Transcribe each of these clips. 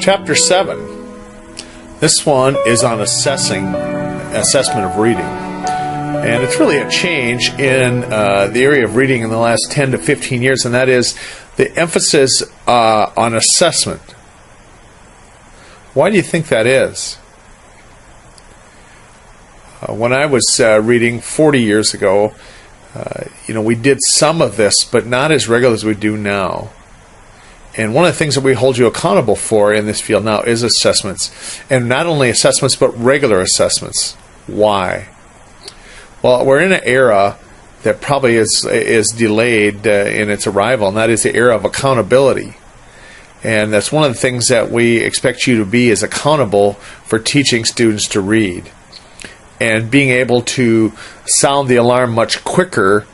Chapter 7. This one is on assessment of reading. And it's really a change in the area of reading in the last 10 to 15 years, and that is the emphasis on assessment. Why do you think that is? When I was reading 40 years ago, we did some of this, but not as regularly as we do now. And one of the things that we hold you accountable for in this field now is assessments. And not only assessments, but regular assessments. Why? Well, we're in an era that probably is delayed in its arrival, and that is the era of accountability. And that's one of the things that we expect you to be, is accountable for teaching students to read. And being able to sound the alarm much quicker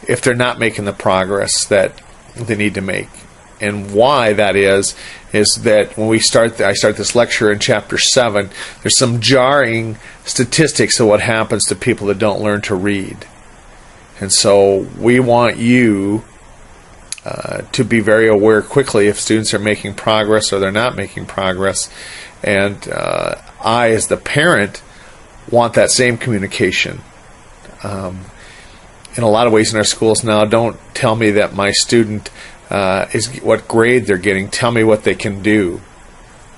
if they're not making the progress that they need to make. And why that is that when I start this lecture in Chapter 7, there's some jarring statistics of what happens to people that don't learn to read. And so we want you to be very aware quickly if students are making progress or they're not making progress. And I, as the parent, want that same communication. In a lot of ways in our schools now, don't tell me that my student is what grade they're getting. Tell me what they can do.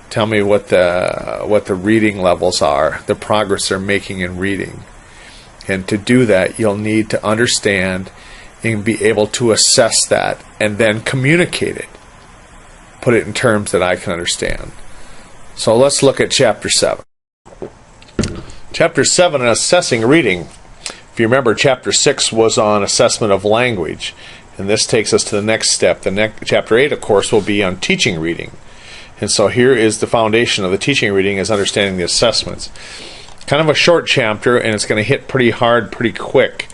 Tell me what the reading levels are, the progress they're making in reading. And to do that, you'll need to understand and be able to assess that and then communicate it. Put it in terms that I can understand. So let's look at Chapter 7. Chapter 7 on assessing reading. If you remember, Chapter 6 was on assessment of language. And this takes us to the next step. Chapter 8, of course, will be on teaching reading. And so here is the foundation of the teaching reading, is understanding the assessments. Kind of a short chapter, and it's going to hit pretty hard, pretty quick.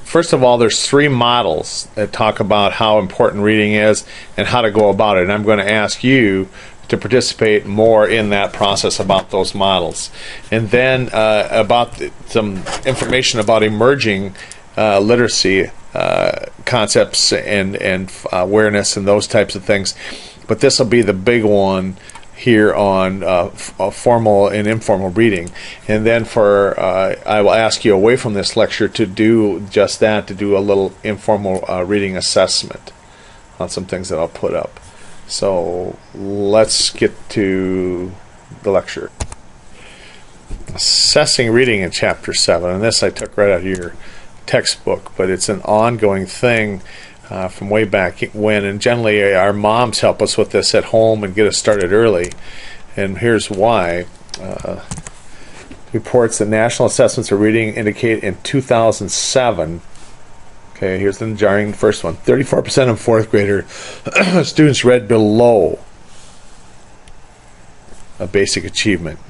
First of all, there's 3 models that talk about how important reading is and how to go about it. And I'm going to ask you to participate more in that process about those models. And then about some information about emerging literacy concepts and awareness and those types of things. But this will be the big one here on formal and informal reading. And then I will ask you away from this lecture to do just that, to do a little informal reading assessment on some things that I'll put up. So let's get to the lecture. Assessing reading in Chapter 7. And this I took right out of your textbook, but it's an ongoing thing from way back when. And generally our moms help us with this at home and get us started early. And here's why. Reports that national assessments of reading indicate in 2007. Okay, here's the jarring first one. 34% of 4th grader students read below a basic achievement,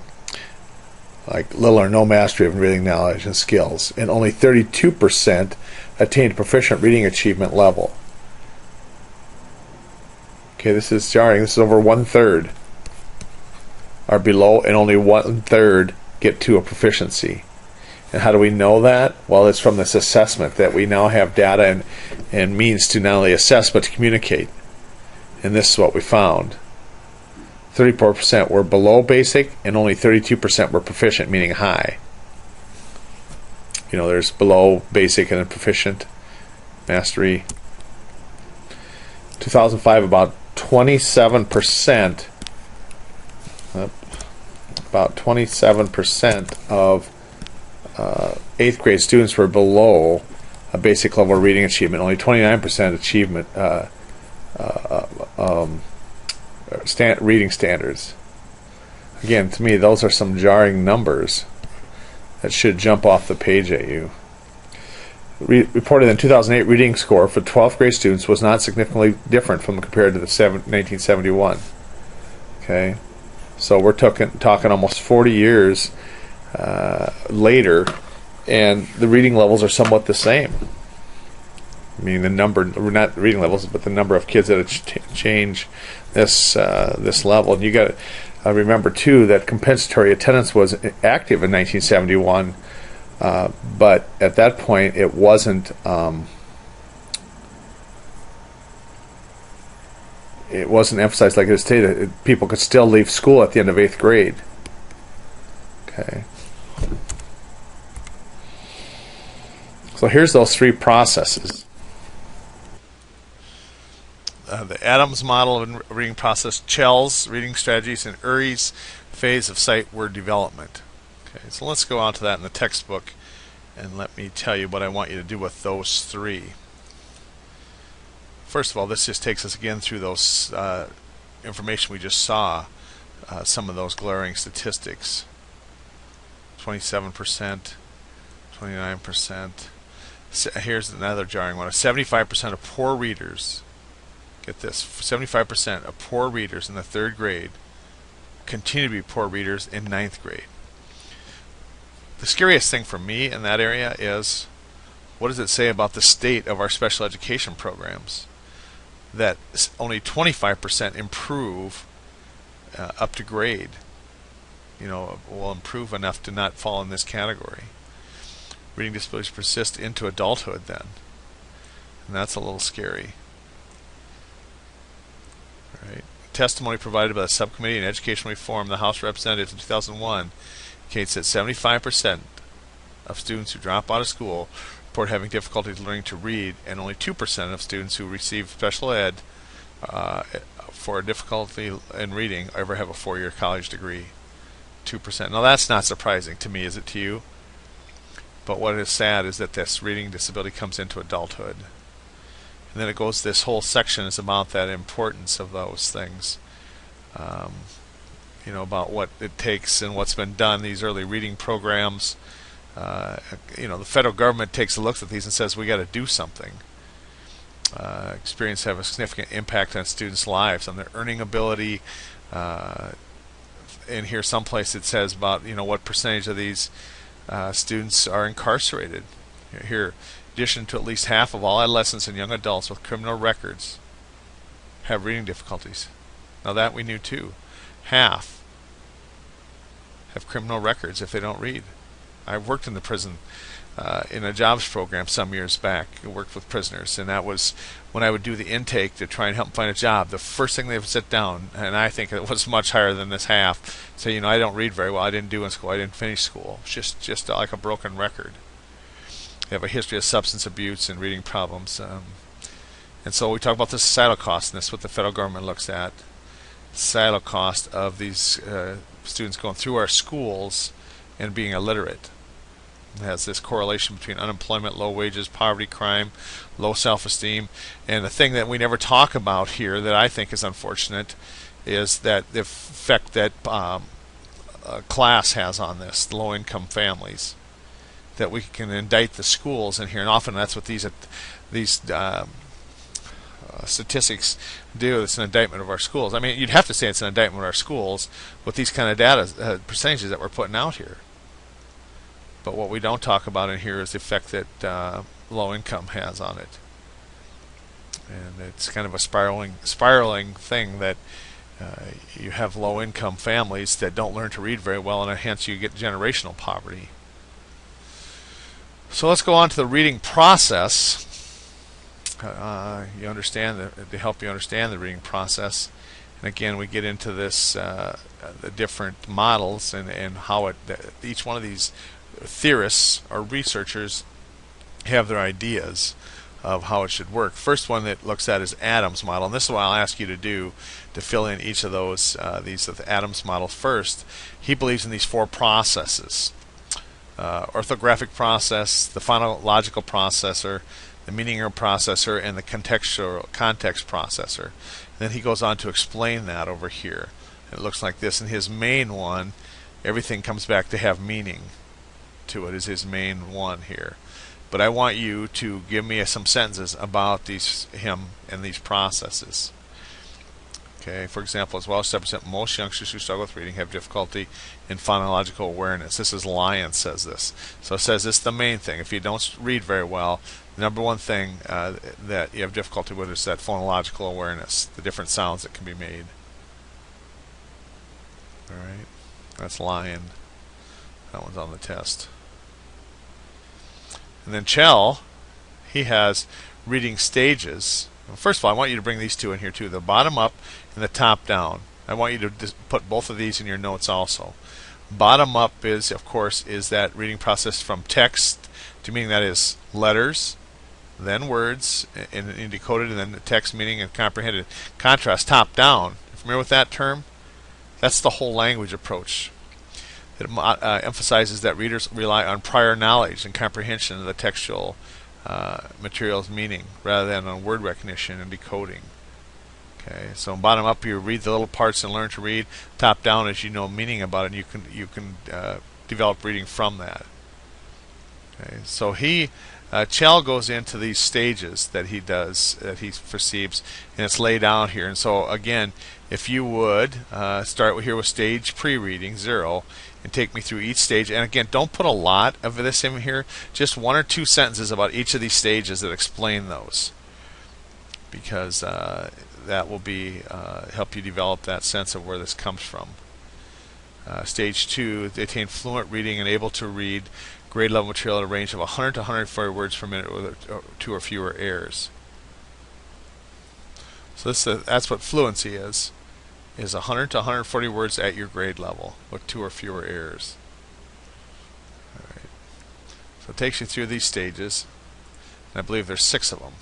like little or no mastery of reading knowledge and skills, and only 32% attained proficient reading achievement level. Okay, this is jarring. This is over 1/3 are below, and only 1/3 get to a proficiency. And how do we know that? Well, it's from this assessment that we now have data and means to not only assess but to communicate. And this is what we found. 34% were below basic, and only 32% were proficient, meaning high. There's below basic and then proficient, mastery. 2005, about 27%, of 8th grade students were below a basic level of reading achievement. Only 29% achievement reading standards. Again, to me, those are some jarring numbers that should jump off the page at you. Reported in 2008, reading score for 12th grade students was not significantly different from compared to the 1971. Okay, so we're talking almost 40 years later, and the reading levels are somewhat the same. I mean, the number, not reading levels, but the number of kids that change this level. And you got to remember too that compensatory attendance was active in 1971, but at that point it wasn't it wasn't emphasized like it is today that people could still leave school at the end of 8th grade. Okay. So here's those three processes. The Adams model of reading process, Chell's reading strategies, and Urey's phase of sight word development. Okay, so let's go on to that in the textbook, and let me tell you what I want you to do with those three. First of all, this just takes us again through those information we just saw, some of those glaring statistics. 27%, 29%. Here's another jarring one. 75% of poor readers, get this, 75% of poor readers in the 3rd grade continue to be poor readers in 9th grade. The scariest thing for me in that area is, what does it say about the state of our special education programs? That only 25% improve up to grade. Will improve enough to not fall in this category. Reading disabilities persist into adulthood then. And that's a little scary. Right. Testimony provided by the Subcommittee on Educational Reform of the House of Representatives in 2001 indicates that 75% of students who drop out of school report having difficulties learning to read, and only 2% of students who receive special ed for a difficulty in reading ever have a 4-year college degree. 2%. Now that's not surprising to me, is it to you? But what is sad is that this reading disability comes into adulthood. And then it goes, this whole section is about that importance of those things. About what it takes and what's been done, these early reading programs. The federal government takes a look at these and says we got to do something. Experience have a significant impact on students' lives, on their earning ability. In here someplace it says about what percentage of these students are incarcerated. Here, in addition to at least half of all adolescents and young adults with criminal records have reading difficulties. Now that we knew too. Half have criminal records if they don't read. I worked in the prison in a jobs program some years back. I worked with prisoners, and that was when I would do the intake to try and help them find a job. The first thing they would sit down, and I think it was much higher than this half, say, I don't read very well. I didn't do in school. I didn't finish school. It's just like a broken record. They have a history of substance abuse and reading problems. And so we talk about the societal cost, and that's what the federal government looks at. Societal cost of these students going through our schools and being illiterate. It has this correlation between unemployment, low wages, poverty, crime, low self-esteem. And the thing that we never talk about here that I think is unfortunate is that the effect that class has on this, low-income families. That we can indict the schools in here, and often that's what these statistics do. It's an indictment of our schools. I mean, you'd have to say it's an indictment of our schools with these kind of data percentages that we're putting out here. But what we don't talk about in here is the effect that low income has on it. And it's kind of a spiraling thing that you have low income families that don't learn to read very well, and hence you get generational poverty. So let's go on to the reading process. You understand to help you understand the reading process. And again, we get into this the different models and how each one of these theorists or researchers have their ideas of how it should work. First one that looks at is Adams model, and this is what I'll ask you to do to fill in each of those these of the Adams model first. He believes in these 4 processes: orthographic process, the phonological processor, the meaning processor, and the context processor. And then he goes on to explain that over here. It looks like this. In his main one, everything comes back to have meaning to it, is his main one here. But I want you to give me some sentences about him and these processes. Okay, for example, as well as 7%, most youngsters who struggle with reading have difficulty in phonological awareness. This is Lyon says this. So it says this is the main thing. If you don't read very well, the number one thing that you have difficulty with is that phonological awareness, the different sounds that can be made. All right, that's Lyon. That one's on the test. And then Chell, he has reading stages, First of all, I want you to bring these two in here too, the bottom up and the top down. I want you to just put both of these in your notes also. Bottom up is, of course, is that reading process from text to meaning, that is letters, then words, and decoded, and then the text, meaning, and comprehended. Contrast, top down. Familiar with that term? That's the whole language approach. It emphasizes that readers rely on prior knowledge and comprehension of the textual material's meaning rather than on word recognition and decoding. Okay, so bottom up, you read the little parts and learn to read. Top down, as you know meaning about it, and you can develop reading from that. Okay, so Chell goes into these stages that he does, that he perceives, and it's laid out here. And so again, if you would start here with stage pre-reading 0 and take me through each stage. And again, don't put a lot of this in here, just 1 or 2 sentences about each of these stages that explain those, because that will be help you develop that sense of where this comes from. Stage 2, they attain fluent reading and able to read grade level material at a range of 100 to 140 words per minute with 2 or fewer errors. So that's what fluency is 100 to 140 words at your grade level with 2 or fewer errors. All right. So it takes you through these stages, and I believe there's 6 of them.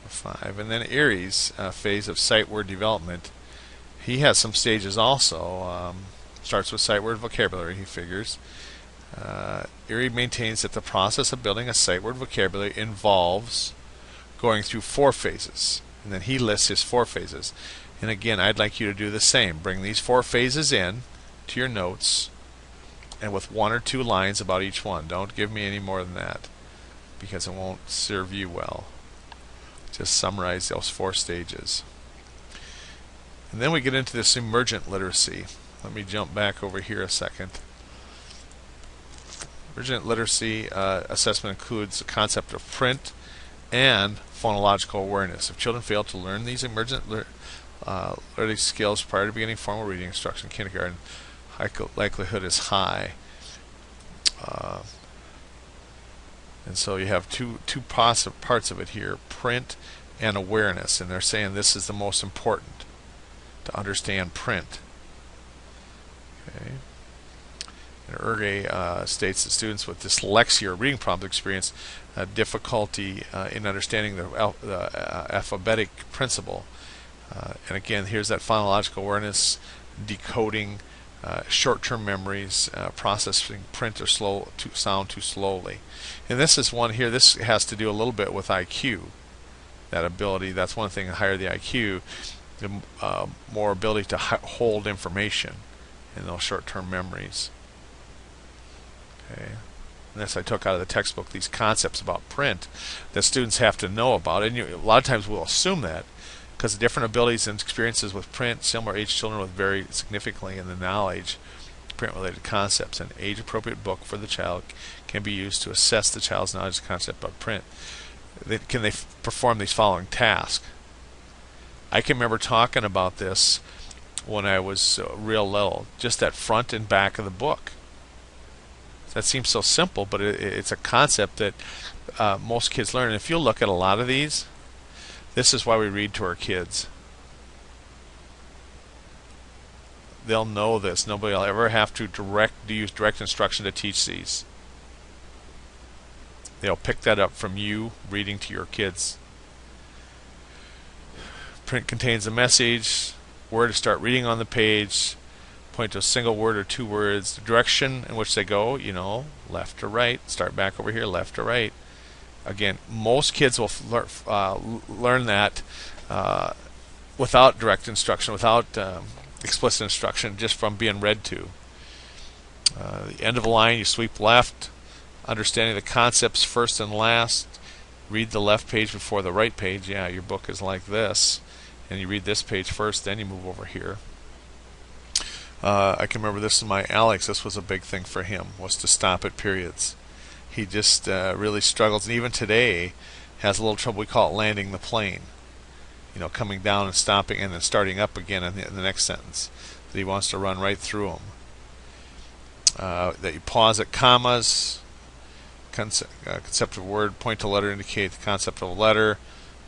5. And then Erie's phase of sight word development. He has some stages also. Starts with sight word vocabulary, he figures. Erie maintains that the process of building a sight word vocabulary involves going through 4 phases. And then he lists his 4 phases. And again, I'd like you to do the same. Bring these 4 phases in to your notes, and with 1 or 2 lines about each one. Don't give me any more than that, because it won't serve you well. Just summarize those 4 stages. And then we get into this emergent literacy. Let me jump back over here a second. Emergent literacy assessment includes the concept of print and phonological awareness. If children fail to learn these emergent literacy skills prior to beginning formal reading instruction in kindergarten, likelihood is high. And so you have two parts of it here, print and awareness, and they're saying this is the most important, to understand print. Okay. And Erge states that students with dyslexia or reading problems experience difficulty in understanding the alphabetic principle. And again, here's that phonological awareness, decoding, short-term memories, processing print or sound too slowly. And this is one here, this has to do a little bit with IQ. That ability, that's one thing, the higher the IQ, the more ability to hold information in those short-term memories. Okay. And this I took out of the textbook, these concepts about print that students have to know about. And a lot of times we'll assume that, because the different abilities and experiences with print, similar age children will vary significantly in the knowledge print-related concepts. An age-appropriate book for the child can be used to assess the child's knowledge concept of print. Can they perform these following tasks? I can remember talking about this when I was real little, just that front and back of the book. That seems so simple, but it's a concept that most kids learn. And if you look at a lot of these, this is why we read to our kids. They'll know this. Nobody will ever have to use direct instruction to teach these. They'll pick that up from you reading to your kids. Print contains a message, where to start reading on the page, point to a single word or 2 words, the direction in which they go, left to right, start back over here, left to right. Again, most kids will learn that without direct instruction, without explicit instruction, just from being read to. The end of a line, you sweep left, understanding the concepts first and last, read the left page before the right page. Yeah, your book is like this, and you read this page first, then you move over here. I can remember this in my Alex, this was a big thing for him, was to stop at periods. He just really struggles, and even today has a little trouble. We call it landing the plane. Coming down and stopping and then starting up again in the next sentence. That he wants to run right through them. That you pause at commas. Concept of word, point to letter, indicate the concept of a letter.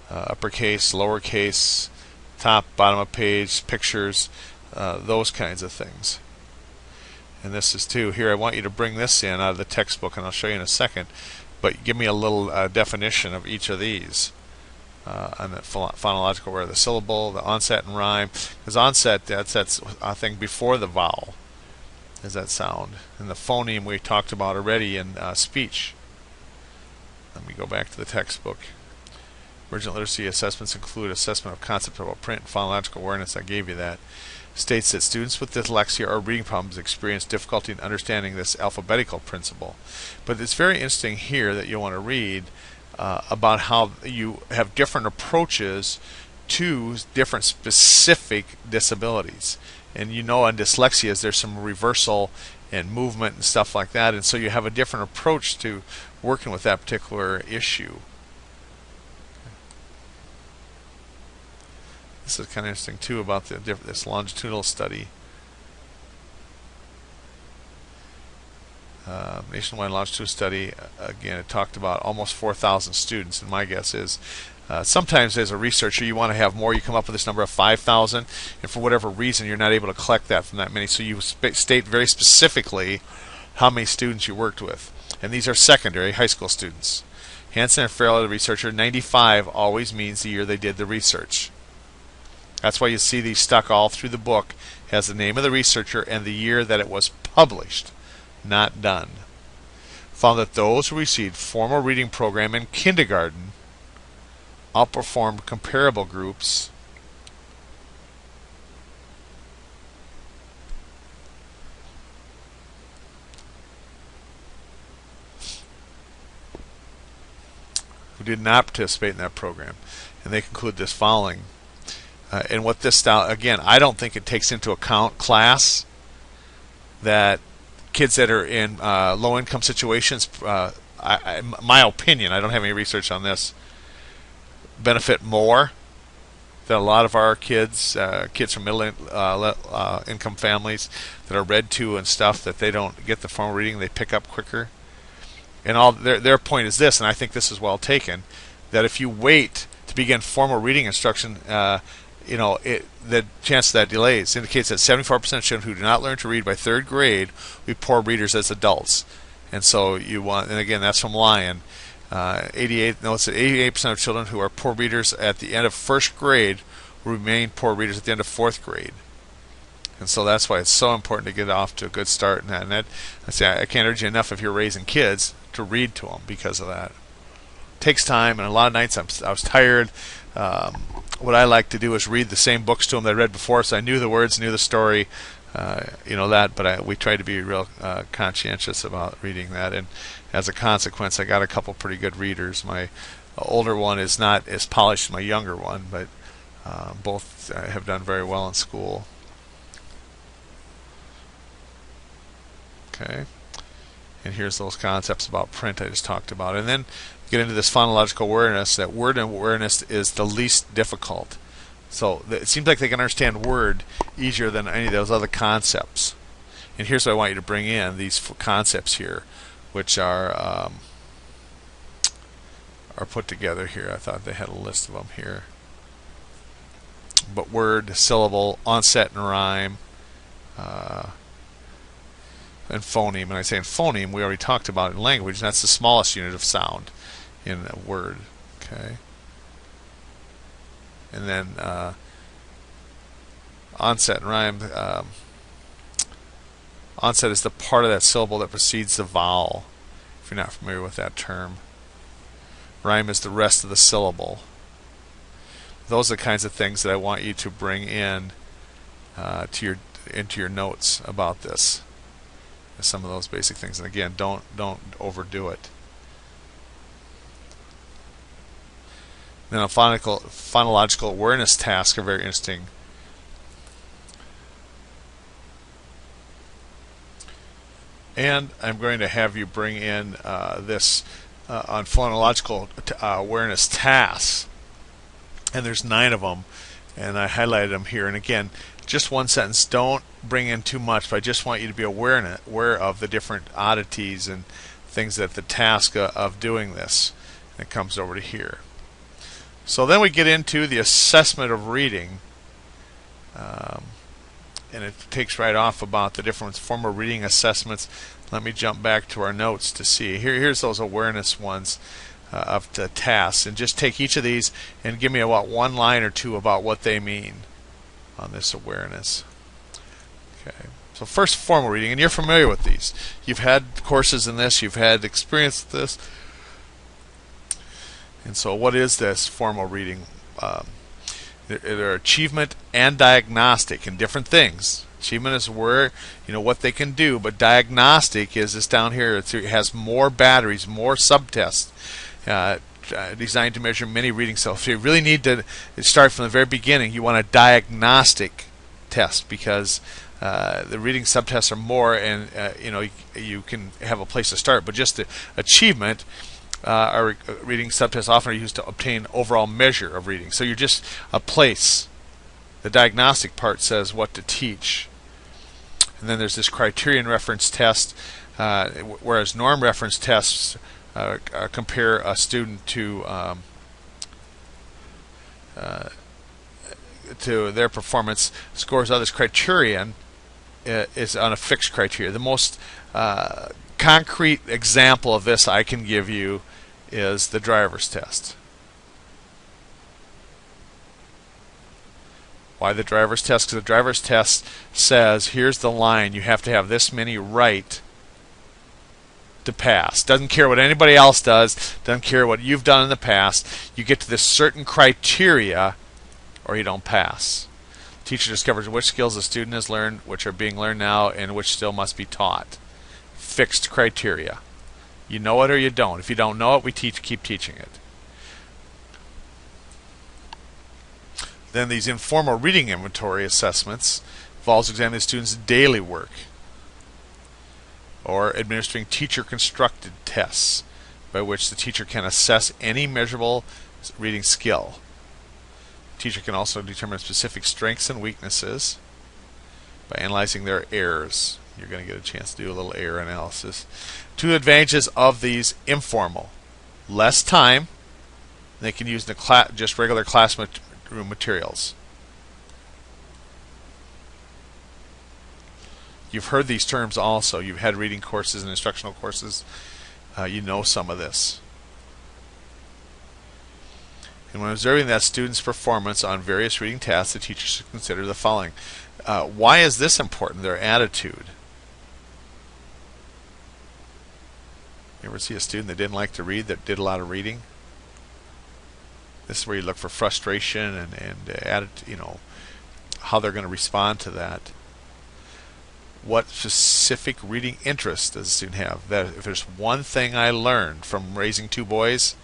uppercase, lowercase, top, bottom of page, pictures, those kinds of things. And this is too. Here I want you to bring this in out of the textbook, and I'll show you in a second. But give me a little definition of each of these. On the phonological aware, the syllable, the onset and rhyme. Because onset, that's I think before the vowel, is that sound. And the phoneme we talked about already in speech. Let me go back to the textbook. Emergent literacy assessments include assessment of concepts about print and phonological awareness. I gave you that. States that students with dyslexia or reading problems experience difficulty in understanding this alphabetical principle. But it's very interesting here that you want to read about how you have different approaches to different specific disabilities. And you know, on dyslexia, there's some reversal and movement and stuff like that, and so you have a different approach to working with that particular issue. This is kind of interesting too about this longitudinal study. Nationwide longitudinal study, again, it talked about almost 4,000 students, and my guess is sometimes as a researcher you want to have more. You come up with this number of 5,000, and for whatever reason you're not able to collect that from that many, so you state very specifically how many students you worked with. And these are secondary, high school students. Hansen and Farrell, the researcher, 95 always means the year they did the research. That's why you see these stuck all through the book. It has the name of the researcher and the year that it was published, not done. Found that those who received formal reading program in kindergarten outperformed comparable groups who did not participate in that program. And they conclude this following. And what this style, again, I don't think it takes into account class, that kids that are in low-income situations, my opinion, I don't have any research on this, benefit more than a lot of our kids, kids from middle income families that are read to and stuff, that they don't get the formal reading, they pick up quicker. And all their point is this, and I think this is well taken, that if you wait to begin formal reading instruction, the chance that delays indicates that 74% of children who do not learn to read by third grade will be poor readers as adults. And so you want, and again, that's from Lyon. 88% of children who are poor readers at the end of first grade will remain poor readers at the end of fourth grade. And so that's why it's so important to get off to a good start. And that, I can't urge you enough if you're raising kids to read to them because of that. It takes time, and a lot of nights I was tired. What I like to do is read the same books to them that I read before, so I knew the words, knew the story, but we tried to be real conscientious about reading that, and as a consequence I got a couple pretty good readers. My older one is not as polished as my younger one, but both have done very well in school. Okay, and here's those concepts about print I just talked about, and then get into this phonological awareness, that word awareness is the least difficult. So it seems like they can understand word easier than any of those other concepts. And here's what I want you to bring in, these concepts here, which are put together here. I thought they had a list of them here. But word, syllable, onset and rhyme, and phoneme. And I say in phoneme, we already talked about in language, and that's the smallest unit of sound in a word. Okay, and then onset and rhyme. Onset is the part of that syllable that precedes the vowel, if you're not familiar with that term. Rhyme is the rest of the syllable. Those are the kinds of things that I want you to bring in into your notes about this. Some of those basic things, and again, don't overdo it. Then a phonological awareness tasks are very interesting. And I'm going to have you bring in this on phonological awareness tasks. And there's 9 of them, and I highlighted them here. And again, just one sentence. Don't bring in too much, but I just want you to be aware of the different oddities and things that the task of doing this. And it comes over to here. So then we get into the assessment of reading. And it takes right off about the different formal reading assessments. Let me jump back to our notes to see. Here's those awareness ones of the tasks. And just take each of these and give me about one line or two about what they mean on this awareness. Okay. So first, formal reading, and you're familiar with these. You've had courses in this. You've had experience with this. And so what is this formal reading? They're achievement and diagnostic and different things. Achievement is where, what they can do, but diagnostic is this down here. It has more batteries, more subtests designed to measure many reading cells. So you really need to start from the very beginning. You want a diagnostic test because the reading subtests are more, and you can have a place to start. But just the achievement. Our reading subtests often are used to obtain overall measure of reading. So you're just a place. The diagnostic part says what to teach. And then there's this criterion reference test, whereas norm reference tests compare a student to their performance scores. Others criterion is on a fixed criteria. The most concrete example of this I can give you is the driver's test. Why the driver's test? Because the driver's test says, here's the line, you have to have this many right to pass. Doesn't care what anybody else does, doesn't care what you've done in the past. You get to this certain criteria or you don't pass. The teacher discovers which skills the student has learned, which are being learned now, and which still must be taught. Fixed criteria. You know it or you don't. If you don't know it, we keep teaching it. Then these informal reading inventory assessments involves examining the student's daily work or administering teacher-constructed tests by which the teacher can assess any measurable reading skill. The teacher can also determine specific strengths and weaknesses by analyzing their errors. You're going to get a chance to do a little error analysis. Two advantages of these informal: less time. They can use just regular classroom materials. You've heard these terms also. You've had reading courses and instructional courses. You know some of this. And when observing that student's performance on various reading tasks, the teacher should consider the following. Why is this important? Their attitude. You ever see a student that didn't like to read that did a lot of reading? This is where you look for frustration and how they're going to respond to that. What specific reading interest does a student have? That if there's one thing I learned from raising two boys,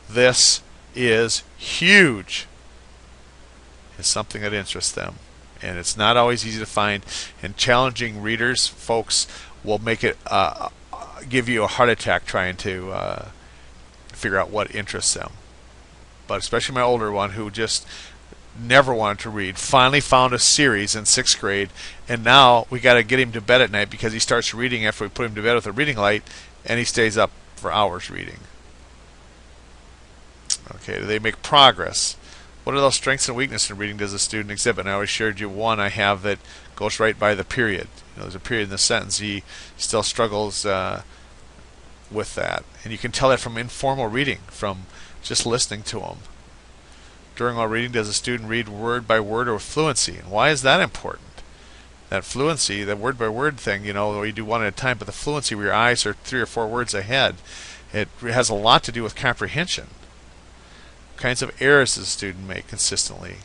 this is huge. It's something that interests them, and it's not always easy to find. And challenging readers, folks, will make it give you a heart attack trying to figure out what interests them. But especially my older one, who just never wanted to read, finally found a series in 6th grade, and now we got to get him to bed at night because he starts reading after we put him to bed with a reading light, and he stays up for hours reading. Okay, do they make progress? What are those strengths and weaknesses in reading does a student exhibit? And I always shared you one I have that goes right by the period. There's a period in the sentence. He still struggles with that. And you can tell that from informal reading, from just listening to him. During all reading, does a student read word by word or with fluency? And why is that important? That fluency, that word by word thing, you do one at a time, but the fluency where your eyes are 3 or 4 words ahead, it has a lot to do with comprehension. What kinds of errors does a student make consistently?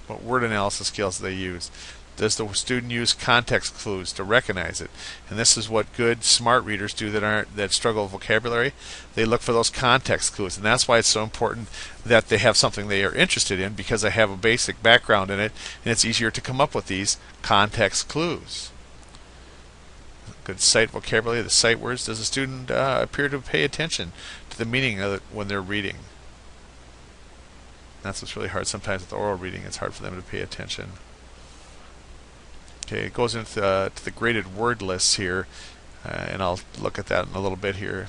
What word analysis skills do they use? Does the student use context clues to recognize it? And this is what good, smart readers do that struggle with vocabulary. They look for those context clues, and that's why it's so important that they have something they are interested in, because they have a basic background in it, and it's easier to come up with these context clues. Good sight vocabulary, the sight words. Does the student appear to pay attention to the meaning of it when they're reading? That's what's really hard sometimes with oral reading. It's hard for them to pay attention. Okay, it goes into the graded word lists here, and I'll look at that in a little bit here.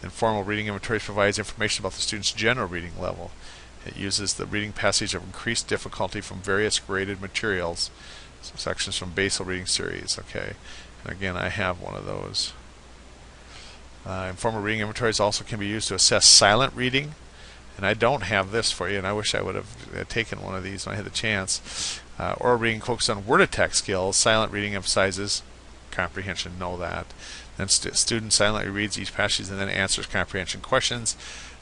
Informal reading inventories provides information about the student's general reading level. It uses the reading passage of increased difficulty from various graded materials, some sections from basal reading series. Okay, and again, I have one of those. Informal reading inventories also can be used to assess silent reading, and I don't have this for you, and I wish I would have taken one of these when I had the chance. Oral reading focuses on word attack skills. Silent reading emphasizes comprehension. Know that. Then student silently reads each passage and then answers comprehension questions.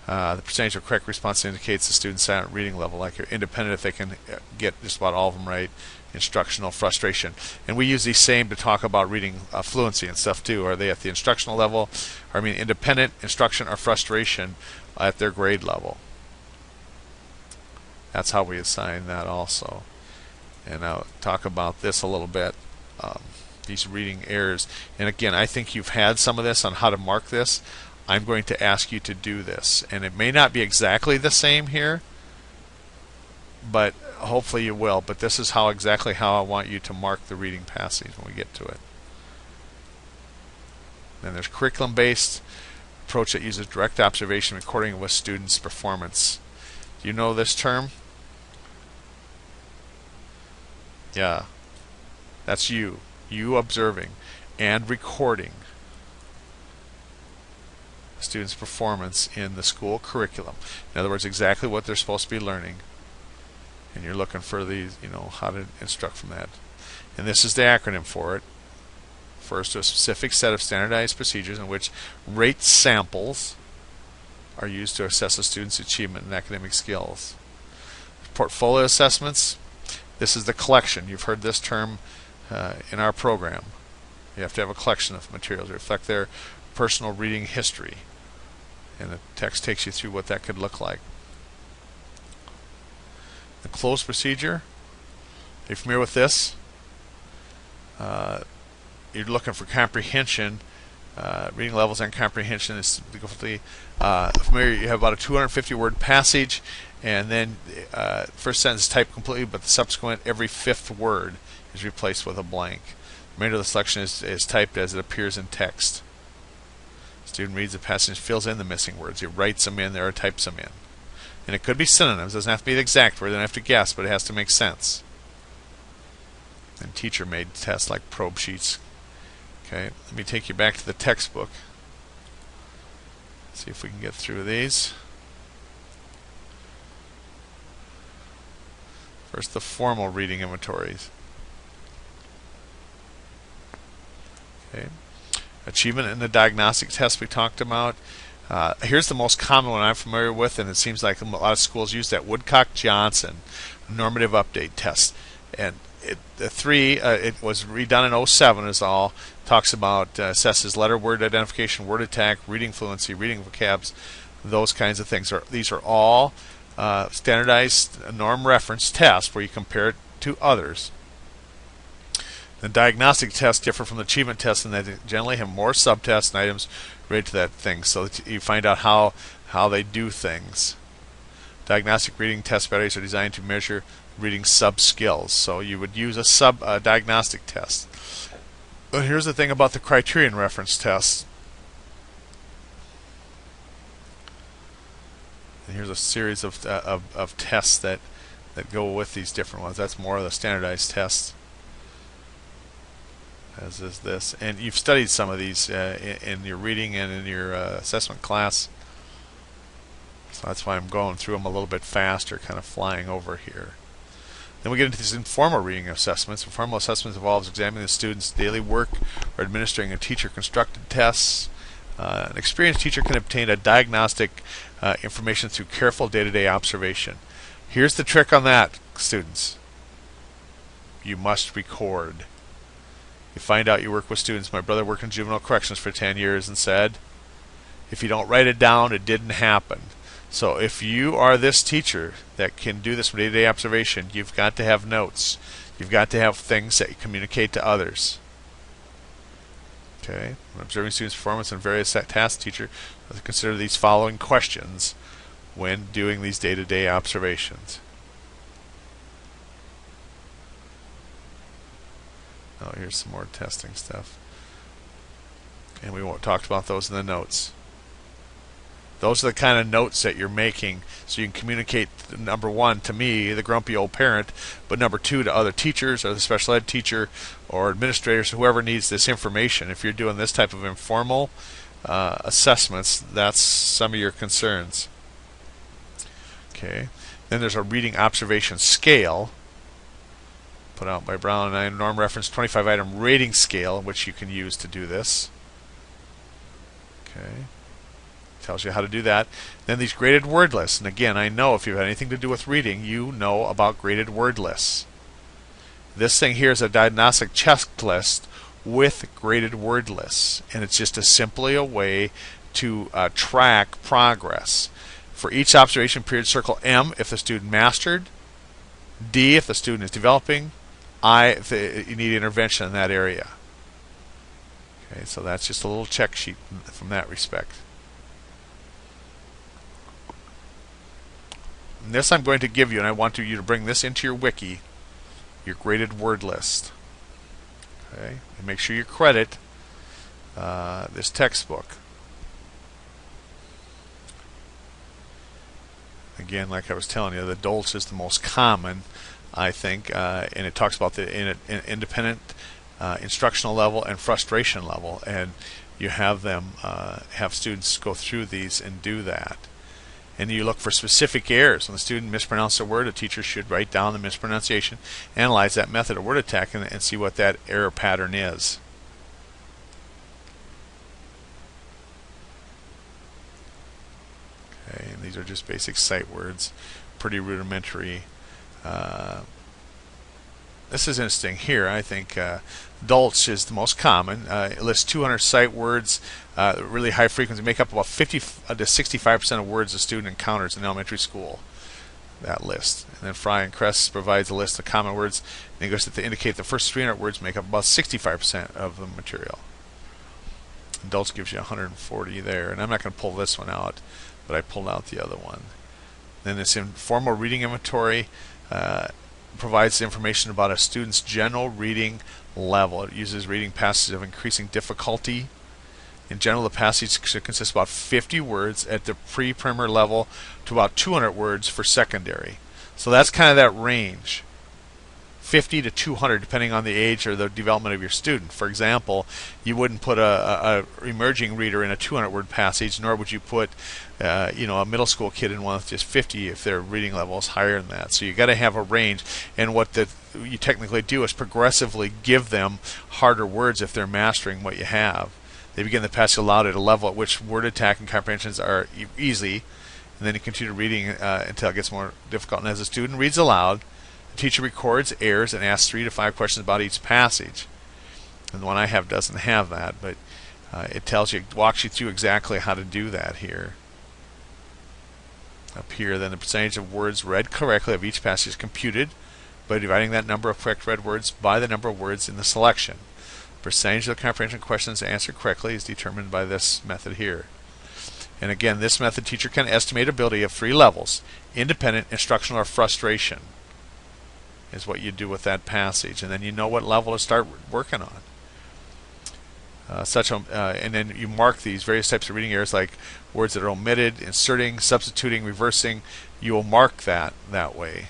The percentage of correct response indicates the student's silent reading level, like you're independent if they can get just about all of them right. Instructional frustration. And we use these same to talk about reading fluency and stuff too. Are they at the instructional level? Or, I mean, independent, instruction, or frustration at their grade level. That's how we assign that also. And I'll talk about this a little bit. These reading errors. And again, I think you've had some of this on how to mark this. I'm going to ask you to do this. And it may not be exactly the same here, but hopefully you will. But this is exactly how I want you to mark the reading passage when we get to it. Then there's curriculum-based approach that uses direct observation recording with students' performance. Do you know this term? Yeah. That's you. You observing and recording students' performance in the school curriculum. In other words, exactly what they're supposed to be learning. And you're looking for these, how to instruct from that. And this is the acronym for it. Refers to a specific set of standardized procedures in which rate samples are used to assess a student's achievement in academic skills. Portfolio assessments. This is the collection. You've heard this term in our program. You have to have a collection of materials that reflect their personal reading history. And the text takes you through what that could look like. The closed procedure. Are you familiar with this? You're looking for comprehension. Reading levels and comprehension is difficulty. Familiar, you have about a 250-word passage, and then first sentence is typed completely, but the subsequent every fifth word is replaced with a blank. The remainder of the selection is typed as it appears in text. The student reads the passage and fills in the missing words. He writes them in there or types them in. And it could be synonyms. It doesn't have to be the exact word. They don't have to guess, but it has to make sense. And teacher-made tests like probe sheets. Okay, let me take you back to the textbook. See if we can get through these. First, the formal reading inventories. Okay. Achievement in the diagnostic test we talked about. Here's the most common one I'm familiar with, and it seems like a lot of schools use that Woodcock-Johnson normative update test. And it was redone in 07 is all. Talks about assesses letter word identification, word attack, reading fluency, reading vocabs, those kinds of things. These are all standardized norm reference tests where you compare it to others. The diagnostic tests differ from the achievement tests in that they generally have more subtests and items related to that thing, so that you find out how they do things. Diagnostic reading test batteries are designed to measure reading sub-skills, so you would use a diagnostic test. But here's the thing about the criterion reference tests. And here's a series of tests that go with these different ones. That's more of the standardized tests, as is this. And you've studied some of these in your reading and in your assessment class. So that's why I'm going through them a little bit faster, kind of flying over here. Then we get into these informal reading assessments. Informal assessments involves examining the student's daily work or administering a teacher-constructed tests. An experienced teacher can obtain a diagnostic information through careful day-to-day observation. Here's the trick on that, students. You must record. You find out you work with students. My brother worked in juvenile corrections for 10 years and said, if you don't write it down, it didn't happen. So if you are this teacher that can do this day-to-day observation, you've got to have notes. You've got to have things that you communicate to others. Okay. When observing students' performance in various tasks, teacher must consider these following questions when doing these day-to-day observations. Oh, here's some more testing stuff. And we talked about those in the notes. Those are the kind of notes that you're making so you can communicate, number one, to me, the grumpy old parent, but number two, to other teachers or the special ed teacher or administrators, whoever needs this information. If you're doing this type of informal assessments, that's some of your concerns. Okay. Then there's a reading observation scale put out by Brown and I, norm reference 25-item rating scale, which you can use to do this. Okay. Tells you how to do that. Then these graded word lists. And again, I know if you've had anything to do with reading, you know about graded word lists. This thing here is a diagnostic checklist with graded word lists. And it's just simply a way to track progress. For each observation period, circle M if the student mastered, D if the student is developing, I if you need intervention in that area. Okay, so that's just a little check sheet from that respect. And this I'm going to give you, and I want you to bring this into your wiki, your graded word list. Okay, and make sure you credit this textbook. Again, like I was telling you, the DOLTS is the most common, I think, and it talks about the independent instructional level and frustration level, and you have them have students go through these and do that. And you look for specific errors. When the student mispronounced a word, a teacher should write down the mispronunciation, analyze that method of word attack, and see what that error pattern is. Okay, and these are just basic sight words, pretty rudimentary. This is interesting here. I think DOLTS is the most common. It lists 200 sight words, really high frequency, make up about 50 to 65% of words a student encounters in elementary school. That list. And then Fry and Kress provides a list of common words. And it goes to indicate the first 300 words make up about 65% of the material. And DOLTS gives you 140 there. And I'm not going to pull this one out, but I pulled out the other one. Then this informal reading inventory provides information about a student's general reading level. It uses reading passages of increasing difficulty. In general, the passage should consist of about 50 words at the pre-primer level to about 200 words for secondary. So that's kind of that range. 50 to 200 depending on the age or the development of your student. For example, you wouldn't put a emerging reader in a 200-word passage, nor would you put a middle school kid in one with just 50 if their reading level is higher than that. So you got to have a range, and what you technically do is progressively give them harder words if they're mastering what you have. They begin the passage aloud at a level at which word attack and comprehensions are easy, and then you continue reading until it gets more difficult. And as the student reads aloud, the teacher records errors and asks 3 to 5 questions about each passage. And the one I have doesn't have that, but it tells you, walks you through exactly how to do that here. Up here, then the percentage of words read correctly of each passage is computed by dividing that number of correct read words by the number of words in the selection. Percentage of the comprehension questions answered correctly is determined by this method here. And again, this method, teacher can estimate ability of 3 levels: independent, instructional, or frustration is what you do with that passage, and then you know what level to start working on. And then you mark these various types of reading errors, like words that are omitted, inserting, substituting, reversing. You will mark that way.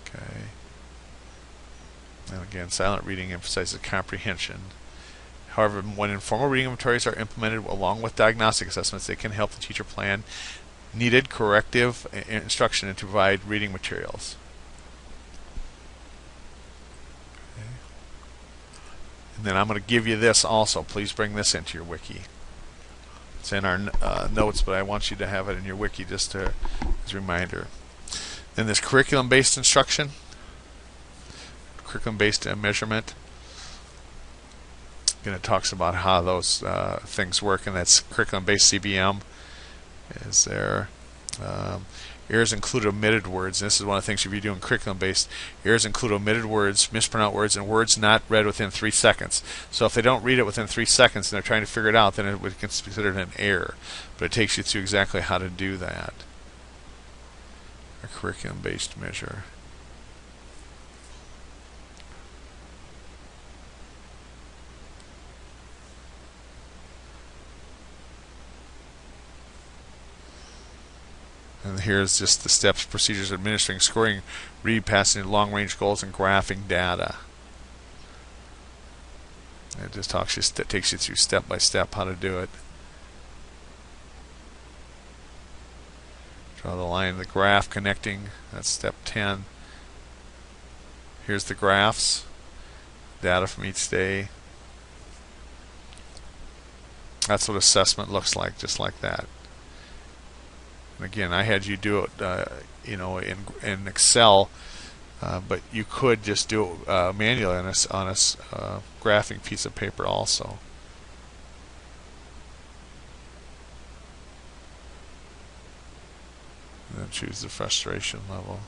Okay. And again, silent reading emphasizes comprehension. However, when informal reading inventories are implemented along with diagnostic assessments, they can help the teacher plan needed corrective instruction and to provide reading materials. Okay. And then I'm going to give you this also. Please bring this into your wiki. It's in our notes, but I want you to have it in your wiki just as a reminder. Then this curriculum-based instruction, curriculum-based measurement. Again, it talks about how those things work, and that's curriculum-based CBM. Is there errors include omitted words? And this is one of the things if you're doing curriculum-based. Errors include omitted words, mispronounced words, and words not read within 3 seconds. So if they don't read it within 3 seconds and they're trying to figure it out, then it would be considered an error. But it takes you through exactly how to do that. A curriculum-based measure. And here's just the steps, procedures, administering, scoring, read, passing long-range goals, and graphing data. It just takes you through step by step how to do it. Draw the line, the graph connecting. That's step 10. Here's the graphs, data from each day. That's what assessment looks like, just like that. And again, I had you do it, in Excel, but you could just do it manually on a graphing piece of paper also. And then choose the frustration level.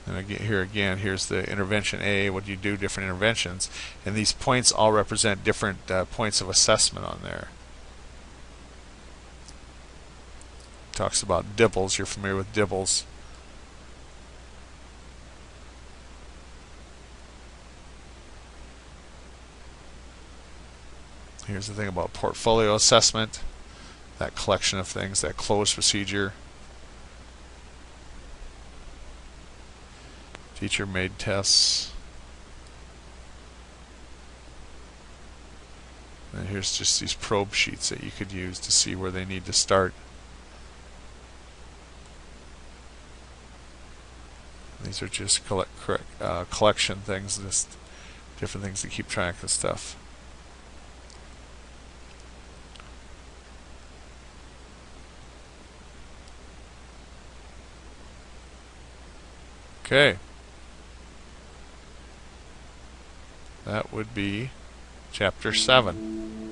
And again, here's the intervention A. What do you do? Different interventions, and these points all represent different points of assessment on there. Talks about dibbles. You're familiar with dibbles. Here's the thing about portfolio assessment. That collection of things, that close procedure. Teacher made tests. And here's just these probe sheets that you could use to see where they need to start. These are just collection things, just different things to keep track of stuff. Okay. That would be Chapter 7.